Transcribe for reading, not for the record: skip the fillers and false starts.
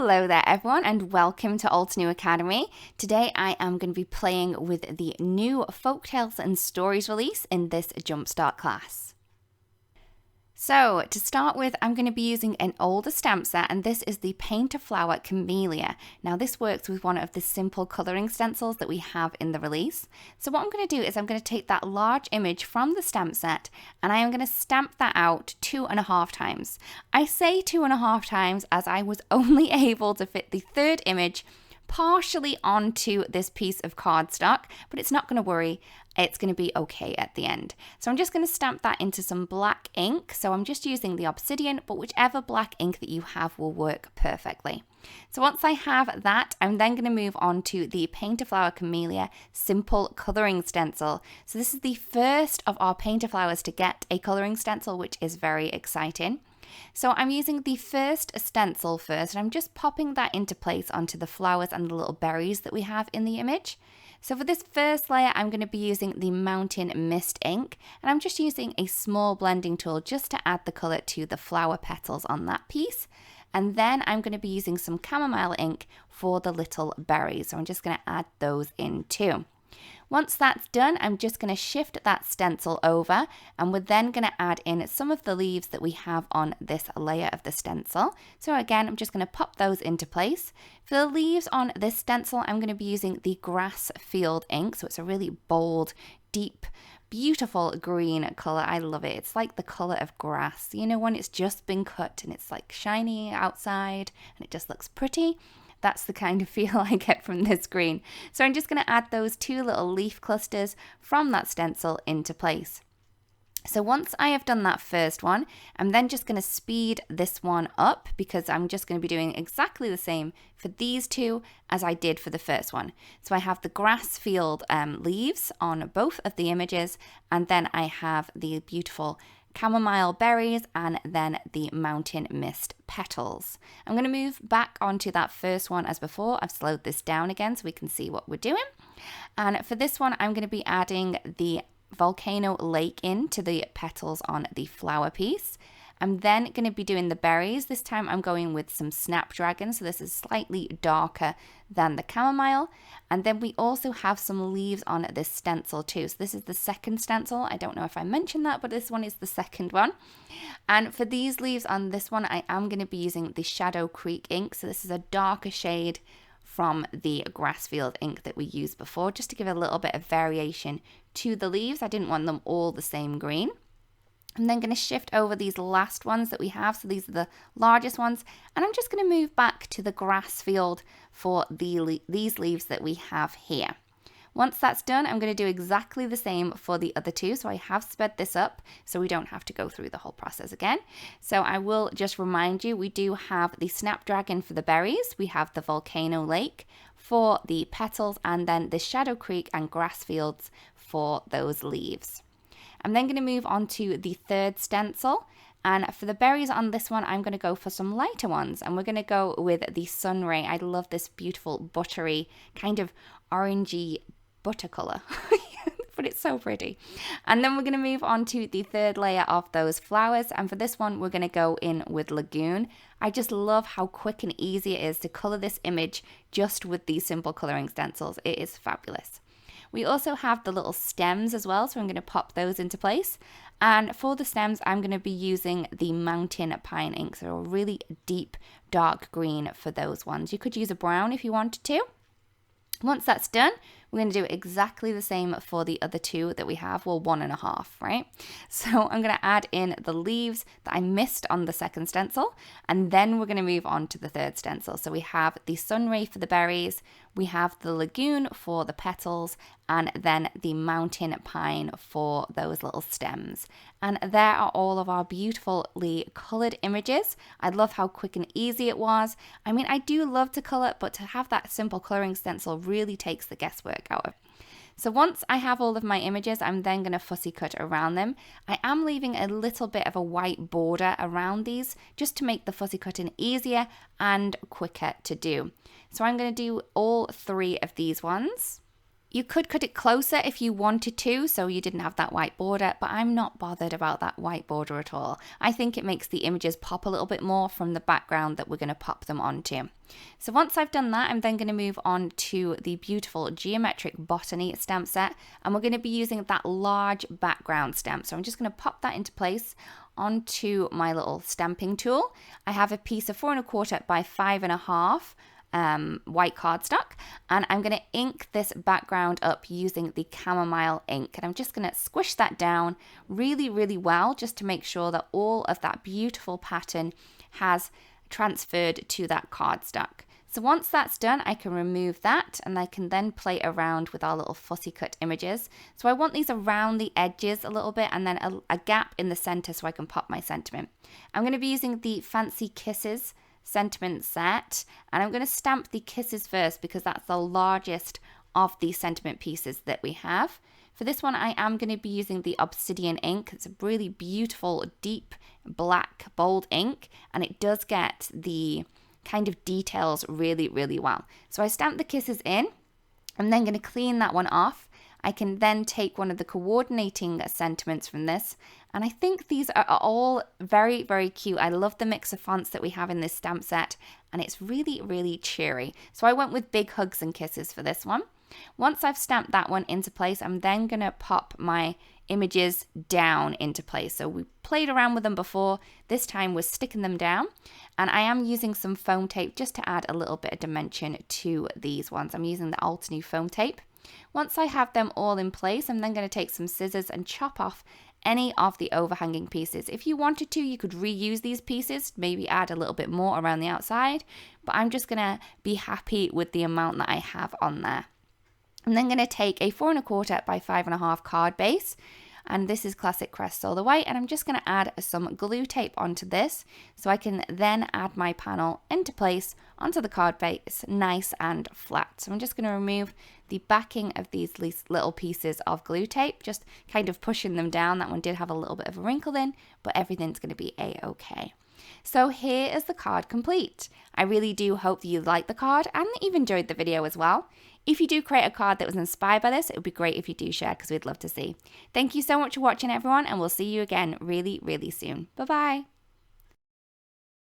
Hello there everyone and welcome to Altenew Academy. Today I am going to be playing with the new Folktales and Stories release in this Jumpstart class. So to start with, I'm going to be using an older stamp set, and this is the Paint a Flower Camellia. Now this works with one of the simple colouring stencils that we have in the release. So what I'm going to do is I'm going to take that large image from the stamp set and I am going to stamp that out 2.5 times. I say 2.5 times as I was only able to fit the third image partially onto this piece of cardstock, but it's not going to worry. It's going to be okay at the end. So I'm just going to stamp that into some black ink. So I'm just using the Obsidian, but whichever black ink that you have will work perfectly. So once I have that, I'm then going to move on to the Paint a Flower Camellia Simple Colouring Stencil. So this is the first of our Paint a Flowers to get a colouring stencil, which is very exciting. So I'm using the first stencil first, and I'm just popping that into place onto the flowers and the little berries that we have in the image. So for this first layer, I'm going to be using the Mountain Mist ink, and I'm just using a small blending tool just to add the colour to the flower petals on that piece. And then I'm going to be using some chamomile ink for the little berries. So I'm just going to add those in too. Once that's done, I'm just going to shift that stencil over, and we're then going to add in some of the leaves that we have on this layer of the stencil. So again, I'm just going to pop those into place. For the leaves on this stencil, I'm going to be using the Grass Field ink. So it's a really bold, deep, beautiful green color. I love it. It's like the color of grass. You know, when it's just been cut and it's like shiny outside and it just looks pretty. That's the kind of feel I get from this green. So I'm just going to add those two little leaf clusters from that stencil into place. So once I have done that first one, I'm then just going to speed this one up because I'm just going to be doing exactly the same for these two as I did for the first one. So I have the grass field leaves on both of the images, and then I have the beautiful chamomile berries and then the mountain mist petals. I'm going to move back onto that first one as before. I've slowed this down again so we can see what we're doing. And for this one, I'm going to be adding the volcano lake into the petals on the flower piece. I'm then going to be doing the berries. This time I'm going with some snapdragon, so this is slightly darker than the chamomile. And then we also have some leaves on this stencil too. So this is the second stencil. I don't know if I mentioned that, but this one is the second one. And for these leaves on this one, I am going to be using the Shadow Creek ink. So this is a darker shade from the Grassfield ink that we used before, just to give a little bit of variation to the leaves. I didn't want them all the same green. I'm then going to shift over these last ones that we have. So these are the largest ones. And I'm just going to move back to the grass field for these leaves that we have here. Once that's done, I'm going to do exactly the same for the other two. So I have sped this up so we don't have to go through the whole process again. So I will just remind you, we do have the snapdragon for the berries. We have the volcano lake for the petals, and then the Shadow Creek and grass fields for those leaves. I'm then going to move on to the third stencil, and for the berries on this one, I'm going to go for some lighter ones, and we're going to go with the Sunray. I love this beautiful buttery, kind of orangey butter color, but it's so pretty. And then we're going to move on to the third layer of those flowers, and for this one, we're going to go in with Lagoon. I just love how quick and easy it is to color this image just with these simple coloring stencils. It is fabulous. We also have the little stems as well, so I'm going to pop those into place. And for the stems, I'm going to be using the Mountain Pine ink, so a really deep dark green for those ones. You could use a brown if you wanted to. Once that's done, we're going to do exactly the same for the other two that we have, well, 1.5, right? So I'm going to add in the leaves that I missed on the second stencil, and then we're going to move on to the third stencil. So we have the Sunray for the berries, we have the Lagoon for the petals, and then the Mountain Pine for those little stems. And there are all of our beautifully colored images. I love how quick and easy it was. I mean, I do love to color, but to have that simple coloring stencil really takes the guesswork out of it. So once I have all of my images, I'm then going to fussy cut around them. I am leaving a little bit of a white border around these just to make the fussy cutting easier and quicker to do. So I'm going to do all 3 of these ones. You could cut it closer if you wanted to, so you didn't have that white border, but I'm not bothered about that white border at all. I think it makes the images pop a little bit more from the background that we're going to pop them onto. So once I've done that, I'm then going to move on to the beautiful Geometric Botany stamp set, and we're going to be using that large background stamp. So I'm just going to pop that into place onto my little stamping tool. I have a piece of 4 1/4 by 5 1/2 white cardstock, and I'm going to ink this background up using the chamomile ink, and I'm just going to squish that down really well just to make sure that all of that beautiful pattern has transferred to that cardstock. So once that's done, I can remove that, and I can then play around with our little fussy cut images. So I want these around the edges a little bit, and then a gap in the center so I can pop my sentiment. I'm going to be using the Fancy Kisses sentiment set, and I'm going to stamp the kisses first because that's the largest of the sentiment pieces that we have. For this one, I am going to be using the Obsidian ink. It's a really beautiful, deep, black, bold ink, and it does get the kind of details really well. So I stamp the kisses in. I'm then going to clean that one off. I can then take one of the coordinating sentiments from this, and I think these are all very cute. I love the mix of fonts that we have in this stamp set, and it's really cheery. So I went with Big Hugs and Kisses for this one. Once I've stamped that one into place, I'm then going to pop my images down into place. So we played around with them before. This time we're sticking them down, and I am using some foam tape just to add a little bit of dimension to these ones. I'm using the Altenew foam tape. Once I have them all in place, I'm then going to take some scissors and chop off any of the overhanging pieces. If you wanted to, you could reuse these pieces, maybe add a little bit more around the outside, but I'm just going to be happy with the amount that I have on there. I'm then going to take a 4 1/4 by 5 1/2 card base, and this is Classic Crest All the Way, and I'm just going to add some glue tape onto this so I can then add my panel into place onto the card base nice and flat. So I'm just going to remove the backing of these little pieces of glue tape, just kind of pushing them down. That one did have a little bit of a wrinkle in, but everything's going to be a-okay. So here is the card complete. I really do hope that you liked the card and that you've enjoyed the video as well. If you do create a card that was inspired by this, it would be great if you do share because we'd love to see. Thank you so much for watching, everyone, and we'll see you again really soon. Bye-bye.